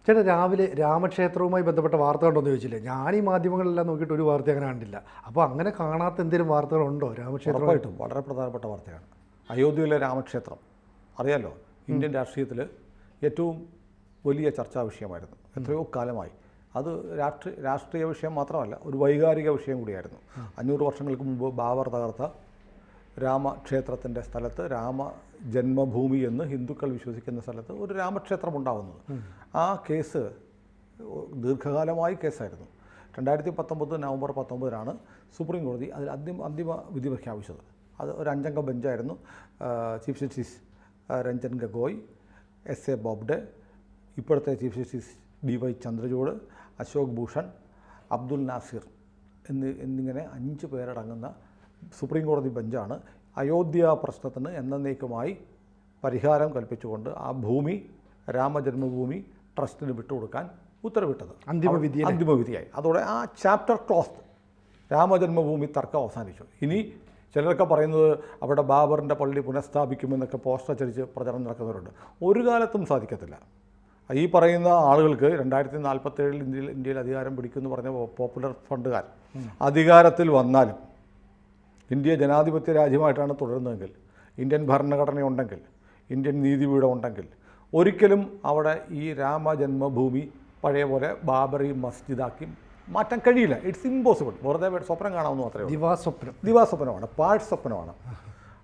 ചേട്ടാ, രാവിലെ രാമക്ഷേത്രവുമായി ബന്ധപ്പെട്ട വാർത്ത കണ്ടോന്ന് ചോദിച്ചില്ലേ? ഞാൻ ഈ മാധ്യമങ്ങളെല്ലാം നോക്കിയിട്ട് ഒരു വാർത്ത അങ്ങനെ കണ്ടില്ല. അപ്പോൾ അങ്ങനെ കാണാത്ത എന്തെങ്കിലും വാർത്തകളുണ്ടോ രാമക്ഷേത്രമായിട്ടും? വളരെ പ്രധാനപ്പെട്ട വാർത്തയാണ്. അയോധ്യയിലെ രാമക്ഷേത്രം അറിയാലോ, ഇന്ത്യൻ രാഷ്ട്രീയത്തിൽ ഏറ്റവും വലിയ ചർച്ചാ വിഷയമായിരുന്നു എത്രയോ കാലമായി. അത് രാഷ്ട്രീയ വിഷയം മാത്രമല്ല, ഒരു വൈകാരിക വിഷയം കൂടിയായിരുന്നു. 500 വർഷങ്ങൾക്ക് മുമ്പ് ബാബർ തകർത്ത രാമക്ഷേത്രത്തിൻ്റെ സ്ഥലത്ത്, രാമ ജന്മഭൂമി എന്ന് ഹിന്ദുക്കൾ വിശ്വസിക്കുന്ന സ്ഥലത്ത് ഒരു രാമക്ഷേത്രം ഉണ്ടാകുന്നത്. ആ കേസ് ദീർഘകാലമായി കേസായിരുന്നു. 2019 നവംബർ 19 സുപ്രീം കോടതി അതിൽ അന്തിമ വിധി പ്രഖ്യാപിച്ചത്. അത് ഒരു 5 അംഗ ബെഞ്ചായിരുന്നു. Chief justice Ranjan Gogoi, S A Bobde, ഇപ്പോഴത്തെ chief justice DY Chandrachud, Ashok Bhushan, Abdul Nazeer എന്നിങ്ങനെ 5 പേരടങ്ങുന്ന സുപ്രീം കോടതി ബെഞ്ചാണ് അയോധ്യ പ്രശ്നത്തിന് എന്നേക്കുമായി പരിഹാരം കൽപ്പിച്ചുകൊണ്ട് ആ ഭൂമി രാമജന്മഭൂമി ട്രസ്റ്റിന് വിട്ടുകൊടുക്കാൻ ഉത്തരവിട്ടത്. അന്തിമവിധിയായി. അതോടെ ആ ചാപ്റ്റർ ക്ലോസ്ഡ്. രാമജന്മഭൂമി തർക്കം അവസാനിച്ചു. ഇനി ചിലരൊക്കെ പറയുന്നത് അവിടെ ബാബറിൻ്റെ പള്ളി പുനഃസ്ഥാപിക്കുമെന്നൊക്കെ പോസ്റ്റർ അച്ചടിച്ച് പ്രചരണം നടക്കുന്നവരുണ്ട്. ഒരു കാലത്തും സാധിക്കത്തില്ല. ഈ പറയുന്ന ആളുകൾക്ക് 2047 ഇന്ത്യയിൽ അധികാരം പിടിക്കുമെന്ന് പറഞ്ഞ പോപ്പുലർ ഫണ്ടുകാർ അധികാരത്തിൽ വന്നാലും, ഇന്ത്യ ജനാധിപത്യ രാജ്യമായിട്ടാണ് തുടരുന്നതെങ്കിൽ, ഇന്ത്യൻ ഭരണഘടനയുണ്ടെങ്കിൽ, ഇന്ത്യൻ നീതിപീഠം ഉണ്ടെങ്കിൽ, ഒരിക്കലും അവിടെ ഈ രാമജന്മഭൂമി പഴയ പോലെ ബാബറി മസ്ജിദാക്കി മാറ്റാൻ കഴിയില്ല. It's impossible. വെറുതെ സ്വപ്നം കാണാമെന്ന് മാത്രമേ ഉള്ളൂ. ദിവാസ്വപ്നമാണ്, പാഴ്സ്വപ്നമാണ്.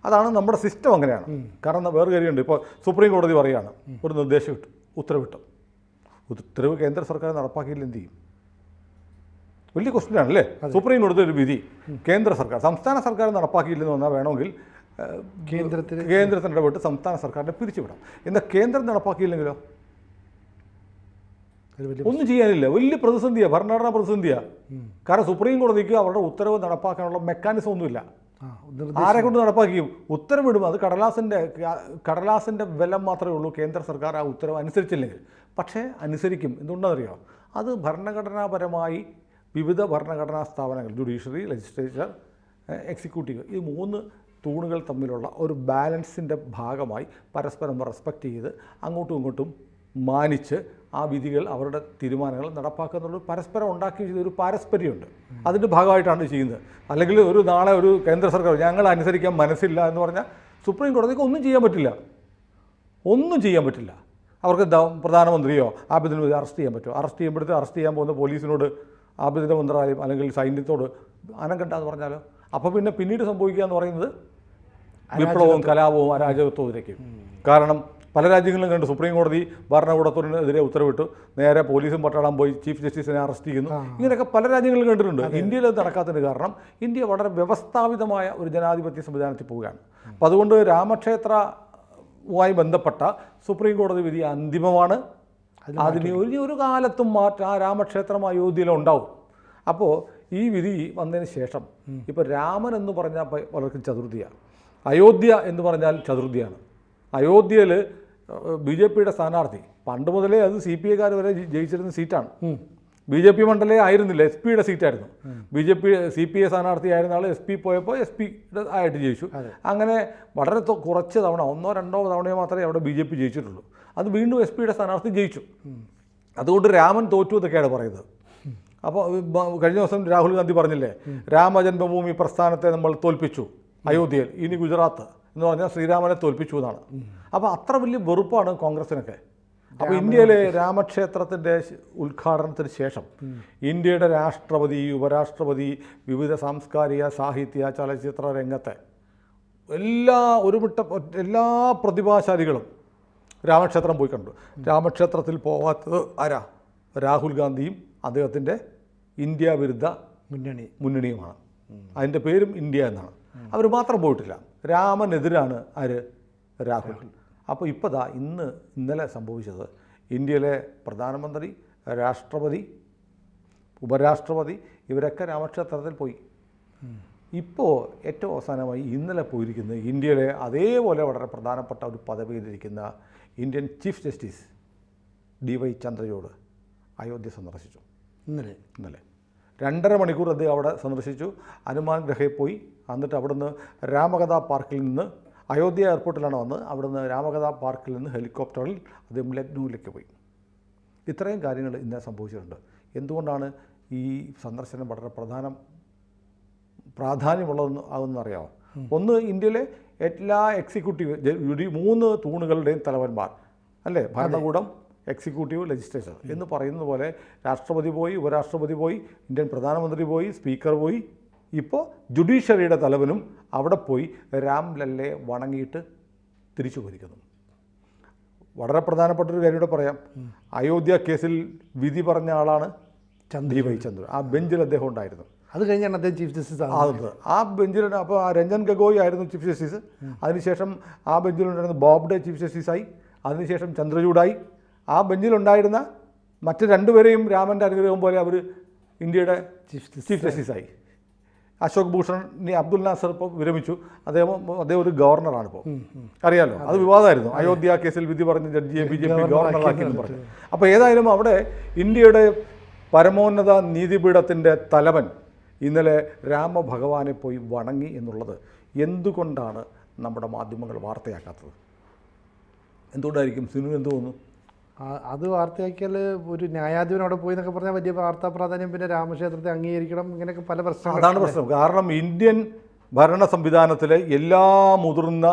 അതാണ് നമ്മുടെ സിസ്റ്റം. അങ്ങനെയാണ്. കാരണം വേറെ കാര്യമുണ്ട്. ഇപ്പോൾ സുപ്രീം കോടതി പറയുകയാണ്, ഒരു നിർദ്ദേശം ഇട്ടു, ഉത്തരവിട്ടു. ഉത്തരവ് കേന്ദ്ര സർക്കാർ നടപ്പാക്കിയില്ല, എന്ത് ചെയ്യും? വലിയ ക്വസ്റ്റ്യനാണ് അല്ലേ? സുപ്രീം കോടതി ഒരു വിധി കേന്ദ്ര സർക്കാർ, സംസ്ഥാന സർക്കാർ നടപ്പാക്കിയില്ലെന്ന് പറഞ്ഞാൽ വേണമെങ്കിൽ കേന്ദ്രത്തിന് ഇടപെട്ട് സംസ്ഥാന സർക്കാരിനെ പിരിച്ചുവിടാം. എന്നാൽ കേന്ദ്രം നടപ്പാക്കിയില്ലെങ്കിലോ ഒന്നും ചെയ്യാനില്ല. വലിയ പ്രതിസന്ധിയാണ്, ഭരണഘടനാ പ്രതിസന്ധിയാണ്. കാരണം സുപ്രീം കോടതിക്ക് അവരുടെ ഉത്തരവ് നടപ്പാക്കാനുള്ള മെക്കാനിസം ഒന്നുമില്ല. ആരെ കൊണ്ട് നടപ്പാക്കിയും? ഉത്തരവിടും. അത് കടലാസിൻ്റെ ബലം മാത്രമേ ഉള്ളൂ കേന്ദ്ര സർക്കാർ ആ ഉത്തരവ് അനുസരിച്ചില്ലെങ്കിൽ. പക്ഷേ അനുസരിക്കും. എന്തുകൊണ്ടാണെന്നറിയാം? അത് ഭരണഘടനാപരമായി വിവിധ ഭരണഘടനാ സ്ഥാപനങ്ങൾ, ജുഡീഷ്യറി, ലെജിസ്ലേച്ചർ, എക്സിക്യൂട്ടീവ്, ഈ 3 തൂണുകൾ തമ്മിലുള്ള ഒരു ബാലൻസിൻ്റെ ഭാഗമായി പരസ്പരം റെസ്പെക്റ്റ് ചെയ്ത് അങ്ങോട്ടും ഇങ്ങോട്ടും മാനിച്ച് ആ വിധികൾ, അവരുടെ തീരുമാനങ്ങൾ നടപ്പാക്കുന്നുള്ള പരസ്പരം ഉണ്ടാക്കി ചെയ്തൊരു പാരസ്പര്യമുണ്ട്. അതിൻ്റെ ഭാഗമായിട്ടാണ് ചെയ്യുന്നത്. അല്ലെങ്കിൽ നാളെ ഒരു കേന്ദ്ര സർക്കാർ ഞങ്ങൾ അനുസരിക്കാൻ മനസ്സില്ല എന്ന് പറഞ്ഞാൽ സുപ്രീം കോടതിക്ക് ഒന്നും ചെയ്യാൻ പറ്റില്ല. ഒന്നും ചെയ്യാൻ പറ്റില്ല. അവർക്ക് പ്രധാനമന്ത്രിയോ ആഭ്യന്തരമന്ത്രിയോ അറസ്റ്റ് ചെയ്യാൻ പറ്റുമോ? അറസ്റ്റ് ചെയ്യാൻ പോകുന്ന പോലീസിനോട് ആഭ്യന്തര മന്ത്രാലയം അല്ലെങ്കിൽ സൈന്യത്തോട് അനങ്ങണ്ട എന്ന് പറഞ്ഞാലോ? അപ്പോൾ പിന്നീട് സംഭവിക്കുക എന്ന് പറയുന്നത് വിപ്ലവവും കലാപവും അരാജകത്വത്തിലേക്ക്. കാരണം പല രാജ്യങ്ങളിലും കണ്ട് സുപ്രീം കോടതി ഭരണകൂടത്തിനെതിരെ ഉത്തരവിട്ടു, നേരെ പോലീസും പട്ടാളം പോയി ചീഫ് ജസ്റ്റിസിനെ അറസ്റ്റ് ചെയ്യുന്നു. ഇങ്ങനെയൊക്കെ പല രാജ്യങ്ങളിലും കണ്ടിട്ടുണ്ട്. ഇന്ത്യയിൽ അത് നടക്കാത്തതിന് കാരണം ഇന്ത്യ വളരെ വ്യവസ്ഥാപിതമായ ഒരു ജനാധിപത്യ സംവിധാനത്തിൽ പോവുകയാണ്. അപ്പോൾ അതുകൊണ്ട് രാമക്ഷേത്രവുമായി ബന്ധപ്പെട്ട സുപ്രീം കോടതി വിധി അന്തിമമാണ്. അതിന് ഒരു കാലത്തും മാറ്റം. ആ രാമക്ഷേത്രം അയോധ്യയിലുണ്ടാവും. അപ്പോൾ ഈ വിധി വന്നതിന് ശേഷം ഇപ്പോൾ രാമൻ എന്ന് പറഞ്ഞാൽ പലർക്കും ചതുർത്ഥിയാണ്, അയോധ്യ എന്ന് പറഞ്ഞാൽ ചതുർത്ഥിയാണ്. അയോധ്യയിൽ BJPയുടെ സ്ഥാനാർത്ഥി പണ്ട് മുതലേ അത് CPIക്കാർ വരെ ജയിച്ചിരുന്ന സീറ്റാണ്. BJP മണ്ഡലേ ആയിരുന്നില്ല, SP-യുടെ സീറ്റായിരുന്നു. CPI സ്ഥാനാർത്ഥി ആയിരുന്ന ആൾ SP പോയപ്പോൾ SP ആയിട്ട് ജയിച്ചു. അങ്ങനെ വളരെ കുറച്ച് തവണ, 1-2 തവണയോ മാത്രമേ അവിടെ BJP ജയിച്ചിട്ടുള്ളൂ. അത് വീണ്ടും SP-യുടെ സ്ഥാനാർത്ഥി ജയിച്ചു. അതുകൊണ്ട് രാമൻ തോറ്റു എന്നൊക്കെയാണ് പറയുന്നത്. അപ്പോൾ കഴിഞ്ഞ ദിവസം രാഹുൽ ഗാന്ധി പറഞ്ഞില്ലേ, രാമജന്മഭൂമി പ്രസ്ഥാനത്തെ നമ്മൾ തോൽപ്പിച്ചു അയോധ്യയിൽ, ഇനി ഗുജറാത്ത് എന്ന് പറഞ്ഞാൽ ശ്രീരാമനെ തോൽപ്പിച്ചു എന്നാണ്. അപ്പോൾ അത്ര വലിയ വെറുപ്പാണ് കോൺഗ്രസിനൊക്കെ. അപ്പോൾ ഇന്ത്യയിലെ രാമക്ഷേത്രത്തിൻ്റെ ഉദ്ഘാടനത്തിന് ശേഷം ഇന്ത്യയുടെ രാഷ്ട്രപതി, ഉപരാഷ്ട്രപതി, വിവിധ സാംസ്കാരിക, സാഹിത്യ, ചലച്ചിത്ര രംഗത്തെ എല്ലാ പ്രതിഭാശാലികളും രാമക്ഷേത്രം പോയി കണ്ടു. രാമക്ഷേത്രത്തിൽ പോവാത്തത് ആരാ? രാഹുൽ ഗാന്ധിയും അദ്ദേഹത്തിൻ്റെ ഇന്ത്യ വിരുദ്ധ മുന്നണിയുമാണ്. അതിൻ്റെ പേരും ഇന്ത്യ എന്നാണ്. അവർ മാത്രം പോയിട്ടില്ല. രാമനെതിരാണ് ആര്? രാഹുൽ. അപ്പോൾ ഇന്നലെ സംഭവിച്ചത്, ഇന്ത്യയിലെ പ്രധാനമന്ത്രി, രാഷ്ട്രപതി, ഉപരാഷ്ട്രപതി ഇവരൊക്കെ രാമക്ഷേത്രത്തിൽ പോയി. ഇപ്പോൾ ഏറ്റവും അവസാനമായി ഇന്നലെ പോയിരിക്കുന്നത് ഇന്ത്യയിലെ അതേപോലെ വളരെ പ്രധാനപ്പെട്ട ഒരു പദവിയിലിരിക്കുന്ന Indian chief justice DY Chandrachud Ayodhya സന്ദർശിച്ചു. ഇന്നലെ 2.5 മണിക്കൂർ അദ്ദേഹം അവിടെ സന്ദർശിച്ചു. ഹനുമാൻ ഗ്രഹയിൽ പോയി. എന്നിട്ട് അവിടുന്ന് രാമകഥാ പാർക്കിൽ നിന്ന്, അയോധ്യ എയർപോർട്ടിലാണ് വന്നത്, അവിടുന്ന് രാമകഥാ പാർക്കിൽ നിന്ന് ഹെലികോപ്റ്ററിൽ അദ്ദേഹം ലക്നൌവിലേക്ക് പോയി. ഇത്രയും കാര്യങ്ങൾ ഇന്നലെ സംഭവിച്ചിട്ടുണ്ട്. എന്തുകൊണ്ടാണ് ഈ സന്ദർശനം വളരെ പ്രാധാന്യമുള്ളതെന്ന് ആകുമെന്ന് അറിയാമോ? ഒന്ന്, ഇന്ത്യയിലെ എല്ലാ എക്സിക്യൂട്ടീവ് 3 തൂണുകളുടെയും തലവന്മാർ അല്ലേ, ഭരണകൂടം, എക്സിക്യൂട്ടീവ്, ലെജിസ്ലേച്ചർ എന്ന് പറയുന്നത് പോലെ രാഷ്ട്രപതി പോയി, ഉപരാഷ്ട്രപതി പോയി, ഇന്ത്യൻ പ്രധാനമന്ത്രി പോയി, സ്പീക്കർ പോയി, ഇപ്പോൾ ജുഡീഷ്യറിയുടെ തലവനും അവിടെ പോയി രാംലല്ലയെ വണങ്ങിയിട്ട് തിരിച്ചു പോയിരിക്കുന്നു. വളരെ പ്രധാനപ്പെട്ടൊരു കാര്യം കൂടെ പറയാം. അയോധ്യ കേസിൽ വിധി പറഞ്ഞ ആളാണ് DY ചന്ദ്ര. ആ ബെഞ്ചിൽ അദ്ദേഹം ഉണ്ടായിരുന്നു. അത് കഴിഞ്ഞാണ് അദ്ദേഹം ചീഫ് ജസ്റ്റിസ് ആകുന്നത്. ആ ബെഞ്ചിൽ അപ്പോൾ രഞ്ജൻ ഗഗോയ് ആയിരുന്നു ചീഫ് ജസ്റ്റിസ്. അതിനുശേഷം ആ ബെഞ്ചിലുണ്ടായിരുന്ന ബോബ്ഡെ ചീഫ് ജസ്റ്റിസായി. അതിനുശേഷം ചന്ദ്രചൂഡായി. ആ ബെഞ്ചിലുണ്ടായിരുന്ന മറ്റ് 2 പേരെയും രാമൻ്റെ അനുഗ്രഹം പോലെ അവർ ഇന്ത്യയുടെ ചീഫ് ജസ്റ്റിസായി. അശോക് ഭൂഷൺ, അബ്ദുൽ നാസർ ഇപ്പോൾ വിരമിച്ചു. അദ്ദേഹം ഒരു ഗവർണറാണ് ഇപ്പോൾ, അറിയാലോ. അത് വിവാദമായിരുന്നു. അയോധ്യ കേസിൽ വിധി പറഞ്ഞ ജഡ്ജിയെ BJP ഗവർണറാക്കിയെന്ന് പറഞ്ഞു. അപ്പോൾ ഏതായാലും അവിടെ ഇന്ത്യയുടെ പരമോന്നത നീതിപീഠത്തിൻ്റെ തലവൻ ഇന്നലെ രാമഭഗവാനെ പോയി വണങ്ങി എന്നുള്ളത് എന്തുകൊണ്ടാണ് നമ്മുടെ മാധ്യമങ്ങൾ വാർത്തയാക്കാത്തത്? എന്തുകൊണ്ടായിരിക്കും? സിനിമ എന്ത് തോന്നുന്നു? അത് വാർത്തയാക്കിയാൽ ഒരു ന്യായാധിപൻ അവിടെ പോയി എന്നൊക്കെ പറഞ്ഞാൽ വലിയ വാർത്താ പ്രാധാന്യം, പിന്നെ രാമക്ഷേത്രത്തെ അംഗീകരിക്കണം, ഇങ്ങനെയൊക്കെ പല പ്രശ്നങ്ങൾ. അതാണ് പ്രശ്നം. കാരണം ഇന്ത്യൻ ഭരണ സംവിധാനത്തിലെ എല്ലാ മുതിർന്ന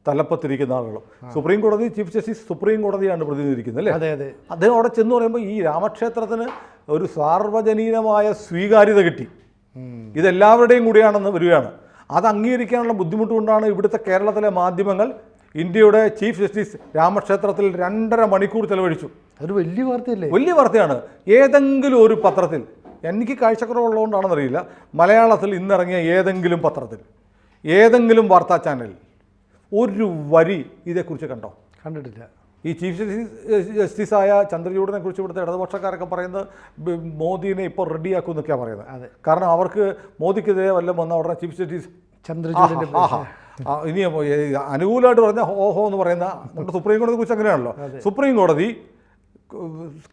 തലപ്പത്തിരിക്കുന്ന ആളുകളും, സുപ്രീം കോടതി ചീഫ് ജസ്റ്റിസ് സുപ്രീം കോടതിയാണ് പ്രതിനിധീകരിക്കുന്നത് അല്ലേ? അതെ അതെ. അദ്ദേഹം അവിടെ ചെന്ന് പറയുമ്പോൾ ഈ രാമക്ഷേത്രത്തിന് ഒരു സാർവജനീനമായ സ്വീകാര്യത കിട്ടി. ഇതെല്ലാവരുടെയും കൂടിയാണെന്ന് വരികയാണ്. അത് അംഗീകരിക്കാനുള്ള ബുദ്ധിമുട്ട് കൊണ്ടാണ് ഇവിടുത്തെ കേരളത്തിലെ മാധ്യമങ്ങൾ ഇന്ത്യയുടെ ചീഫ് ജസ്റ്റിസ് രാമക്ഷേത്രത്തിൽ 2.5 മണിക്കൂർ ചെലവഴിച്ചു. അതൊരു വലിയ വാർത്തയല്ലേ? വലിയ വാർത്തയാണ്. ഏതെങ്കിലും ഒരു പത്രത്തിൽ, എനിക്ക് കാഴ്ചക്കുറവുള്ളതുകൊണ്ടാണെന്നറിയില്ല, മലയാളത്തിൽ ഇന്നിറങ്ങിയ ഏതെങ്കിലും പത്രത്തിൽ, ഏതെങ്കിലും വാർത്താ ചാനലിൽ ഒരു വരി ഇതേക്കുറിച്ച് കണ്ടോ? കണ്ടിട്ടില്ല. ഈ ചീഫ് ജസ്റ്റിസായ ചന്ദ്രചൂഡിനെ കുറിച്ച് ഇവിടുത്തെ ഇടതുപക്ഷക്കാരൊക്കെ പറയുന്നത് മോദിനെ ഇപ്പോൾ റെഡിയാക്കും എന്നൊക്കെയാണ് പറയുന്നത്. കാരണം അവർക്ക് മോദിക്കെതിരെ വല്ലതും വന്ന ഉടനെ ചീഫ് ജസ്റ്റിസ് ചന്ദ്രചൂഡിന്റെ ഇനി അനുകൂലമായിട്ട് പറഞ്ഞ ഹോഹോ എന്ന് പറയുന്ന നമ്മുടെ സുപ്രീം കോടതിയെ കുറിച്ച് അങ്ങനെയാണല്ലോ. സുപ്രീം കോടതി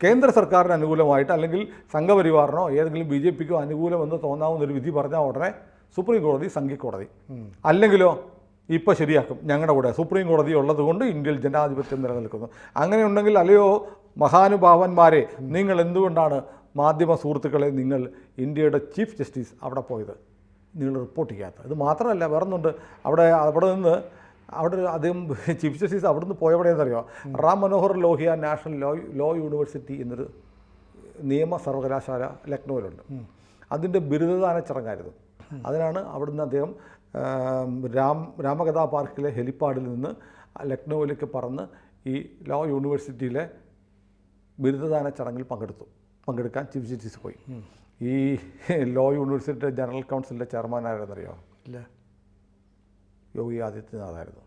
കേന്ദ്ര സർക്കാരിന് അനുകൂലമായിട്ട് അല്ലെങ്കിൽ സംഘപരിവാറിനോ ഏതെങ്കിലും BJPക്കോ അനുകൂലമെന്ന് തോന്നാവുന്നൊരു വിധി പറഞ്ഞാൽ ഉടനെ സുപ്രീം കോടതി സംഘിക്കോടതി, അല്ലെങ്കിലോ ഇപ്പോൾ ശരിയാക്കും ഞങ്ങളുടെ കൂടെ സുപ്രീം കോടതി ഉള്ളതുകൊണ്ട് ഇന്ത്യയിൽ ജനാധിപത്യം നിലനിൽക്കുന്നു. അങ്ങനെയുണ്ടെങ്കിൽ അല്ലയോ മഹാനുഭാവന്മാരെ, നിങ്ങൾ എന്തുകൊണ്ടാണ് മാധ്യമ സുഹൃത്തുക്കളെ നിങ്ങൾ ഇന്ത്യയുടെ ചീഫ് ജസ്റ്റിസ് അവിടെ പോയത് നിങ്ങൾ റിപ്പോർട്ട് ചെയ്യാത്തത്? ഇത് മാത്രമല്ല, വേറൊന്നുണ്ട്. അവിടെ നിന്ന് അദ്ദേഹം ചീഫ് ജസ്റ്റിസ് അവിടെ നിന്ന് പോയവിടെയെന്നറിയോ? Ram Manohar Lohia national law university എന്നൊരു നിയമ സർവകലാശാല ലക്നൗവിലുണ്ട്. അതിൻ്റെ ബിരുദദാന ചടങ്ങായിരുന്നു. അതിനാണ് അവിടുന്ന് അദ്ദേഹം രാമകഥാ പാർക്കിലെ ഹെലിപ്പാഡിൽ നിന്ന് ലക്നൗവിലേക്ക് പറന്ന് ഈ ലോ യൂണിവേഴ്സിറ്റിയിലെ ബിരുദദാന ചടങ്ങിൽ പങ്കെടുക്കാൻ ചീഫ് ജസ്റ്റിസ് പോയി. ഈ ലോ യൂണിവേഴ്സിറ്റിയുടെ ജനറൽ കൗൺസിലിൻ്റെ ചെയർമാൻ ആരെന്നറിയോ? ഇല്ല, യോഗി ആദിത്യനാഥായിരുന്നു.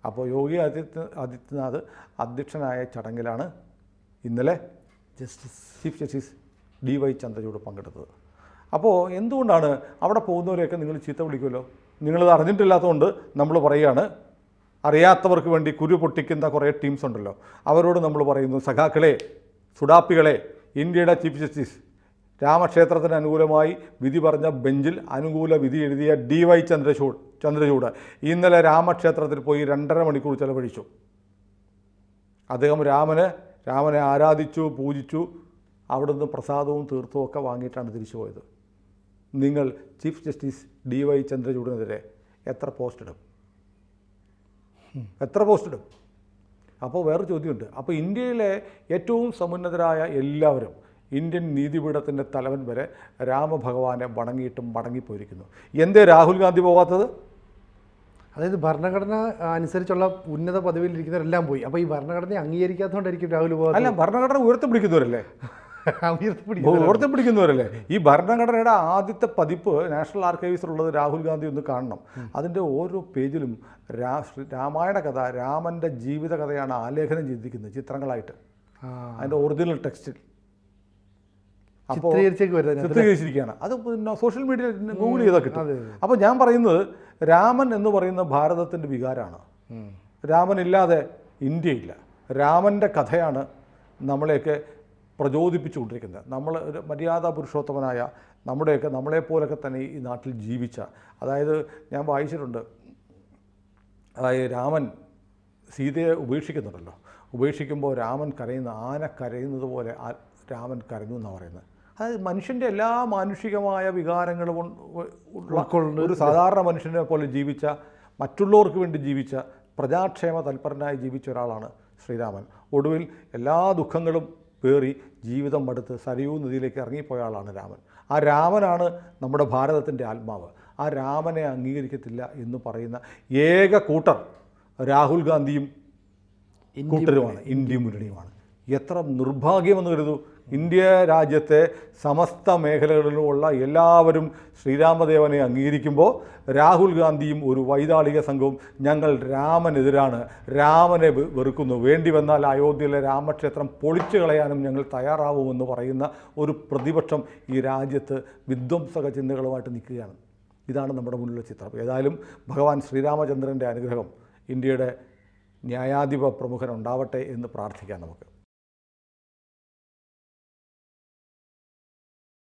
അപ്പോൾ യോഗി ആദിത്യനാഥ് അധ്യക്ഷനായ ചടങ്ങിലാണ് ഇന്നലെ ചീഫ് ജസ്റ്റിസ് DY ചന്ദ്രചൂഡ് പങ്കെടുത്തത്. അപ്പോൾ എന്തുകൊണ്ടാണ് അവിടെ പോകുന്നവരെയൊക്കെ നിങ്ങൾ ചീത്ത വിളിക്കുമല്ലോ? നിങ്ങളത് അറിഞ്ഞിട്ടില്ലാത്തതുകൊണ്ട് നമ്മൾ പറയുകയാണ്. അറിയാത്തവർക്ക് വേണ്ടി കുരു പൊട്ടിക്കുന്ന കുറേ ടീംസ് ഉണ്ടല്ലോ, അവരോട് നമ്മൾ പറയുന്നു, സഖാക്കളെ, സുഡാപ്പികളെ, ഇന്ത്യയുടെ ചീഫ് ജസ്റ്റിസ് രാമക്ഷേത്രത്തിന് അനുകൂലമായി വിധി പറഞ്ഞ ബെഞ്ചിൽ അനുകൂല വിധി എഴുതിയ DY ചന്ദ്രചൂഡ് ഇന്നലെ രാമക്ഷേത്രത്തിൽ പോയി 2.5 മണിക്കൂർ ചെലവഴിച്ചു. അദ്ദേഹം രാമനെ ആരാധിച്ചു, പൂജിച്ചു. അവിടുന്ന് പ്രസാദവും തീർത്ഥവും ഒക്കെ വാങ്ങിയിട്ടാണ് തിരിച്ചു പോയത്. നിങ്ങൾ ചീഫ് ജസ്റ്റിസ് DY ചന്ദ്രചൂഡിനെതിരെ എത്ര പോസ്റ്റ് ഇടും? അപ്പോൾ വേറൊരു ചോദ്യമുണ്ട്. അപ്പോൾ ഇന്ത്യയിലെ ഏറ്റവും സമുന്നതരായ എല്ലാവരും, ഇന്ത്യൻ നീതിപീഠത്തിൻ്റെ തലവൻ വരെ രാമഭഗവാനെ വണങ്ങിയിട്ടും മടങ്ങിപ്പോയിരിക്കുന്നു. എന്തേ രാഹുൽ ഗാന്ധി പോകാത്തത്? അതായത് ഭരണഘടന അനുസരിച്ചുള്ള ഉന്നത പദവിയിലിരിക്കുന്നവരെല്ലാം പോയി. അപ്പോൾ ഈ ഭരണഘടനയെ അംഗീകരിക്കാത്തതുകൊണ്ടായിരിക്കും രാഹുൽ പോകാത്തത്? അല്ല, ഭരണഘടന ഉയർത്തിപ്പിടിക്കുന്നവരല്ലേ? ഉയർത്തിപ്പിടിക്കുന്നവരല്ലേ? ഈ ഭരണഘടനയുടെ ആദ്യത്തെ പതിപ്പ് നാഷണൽ ആർക്കൈവ്സിലുള്ളത് രാഹുൽ ഗാന്ധി ഒന്ന് കാണണം. അതിൻ്റെ ഓരോ പേജിലും രാമായണ കഥ, രാമൻ്റെ ജീവിത കഥയാണ് ആലേഖനം ചെയ്തിരിക്കുന്നത് ചിത്രങ്ങളായിട്ട്, അതിൻ്റെ ഒറിജിനൽ ടെക്സ്റ്റിൽ ചിത്രീകരിച്ചിരിക്കുകയാണ്. അത് പിന്നെ സോഷ്യൽ മീഡിയയിൽ ഗൂഗിൾ ചെയ്താൽ കിട്ടും. അപ്പോൾ ഞാൻ പറയുന്നത്, രാമൻ എന്ന് പറയുന്ന ഭാരതത്തിൻ്റെ വികാരമാണ്. രാമനില്ലാതെ ഇന്ത്യയില്ല. രാമൻ്റെ കഥയാണ് നമ്മളെയൊക്കെ പ്രചോദിപ്പിച്ചുകൊണ്ടിരിക്കുന്നത്. നമ്മൾ ഒരു മര്യാദാ പുരുഷോത്തമനായ നമ്മളെപ്പോലൊക്കെ തന്നെ ഈ നാട്ടിൽ ജീവിച്ച, അതായത് ഞാൻ വായിച്ചിട്ടുണ്ട്, അതായത് രാമൻ സീതയെ ഉപേക്ഷിക്കുന്നുണ്ടല്ലോ, ഉപേക്ഷിക്കുമ്പോൾ രാമൻ കരയുന്ന ആന കരയുന്നത് പോലെ രാമൻ കരഞ്ഞു എന്നാണ് പറയുന്നത്. അതായത് മനുഷ്യൻ്റെ എല്ലാ മാനുഷികമായ വികാരങ്ങളും ഉള്ള ഒരു സാധാരണ മനുഷ്യനെ പോലെ ജീവിച്ച, മറ്റുള്ളവർക്ക് വേണ്ടി ജീവിച്ച, പ്രജാക്ഷേമ തൽപരനായി ജീവിച്ച ഒരാളാണ് ശ്രീരാമൻ. ഒടുവിൽ എല്ലാ ദുഃഖങ്ങളും പേറി ജീവിതം മടുത്ത് സരയൂ നദിയിലേക്ക് ഇറങ്ങിപ്പോയ ആളാണ് രാമൻ. ആ രാമനാണ് നമ്മുടെ ഭാരതത്തിൻ്റെ ആത്മാവ്. ആ രാമനെ അംഗീകരിക്കത്തില്ല എന്ന് പറയുന്ന ഏക കൂട്ടർ രാഹുൽ ഗാന്ധിയും കൂട്ടരുമാണ്, ഇന്ത്യ മുന്നണിയുമാണ്. എത്ര നിർഭാഗ്യമെന്ന് കരുതൂ. ഇന്ത്യ രാജ്യത്തെ സമസ്ത മേഖലകളിലുമുള്ള എല്ലാവരും ശ്രീരാമദേവനെ അംഗീകരിക്കുമ്പോൾ രാഹുൽ ഗാന്ധിയും ഒരു വൈതാളിക സംഘവും ഞങ്ങൾ രാമനെതിരാണ്, രാമനെ വെറുക്കുന്നു, വേണ്ടി വന്നാൽ അയോധ്യയിലെ രാമക്ഷേത്രം പൊളിച്ചു കളയാനും ഞങ്ങൾ തയ്യാറാവുമെന്ന് പറയുന്ന ഒരു പ്രതിപക്ഷം ഈ രാജ്യത്ത് വിധ്വംസക ചിന്തകളുമായിട്ട് നിൽക്കുകയാണ്. ഇതാണ് നമ്മുടെ മുന്നിലുള്ള ചിത്രം. ഏതായാലും ഭഗവാൻ ശ്രീരാമചന്ദ്രൻ്റെ അനുഗ്രഹം ഇന്ത്യയുടെ ന്യായാധിപ പ്രമുഖനുണ്ടാവട്ടെ എന്ന് പ്രാർത്ഥിക്കാം നമുക്ക്.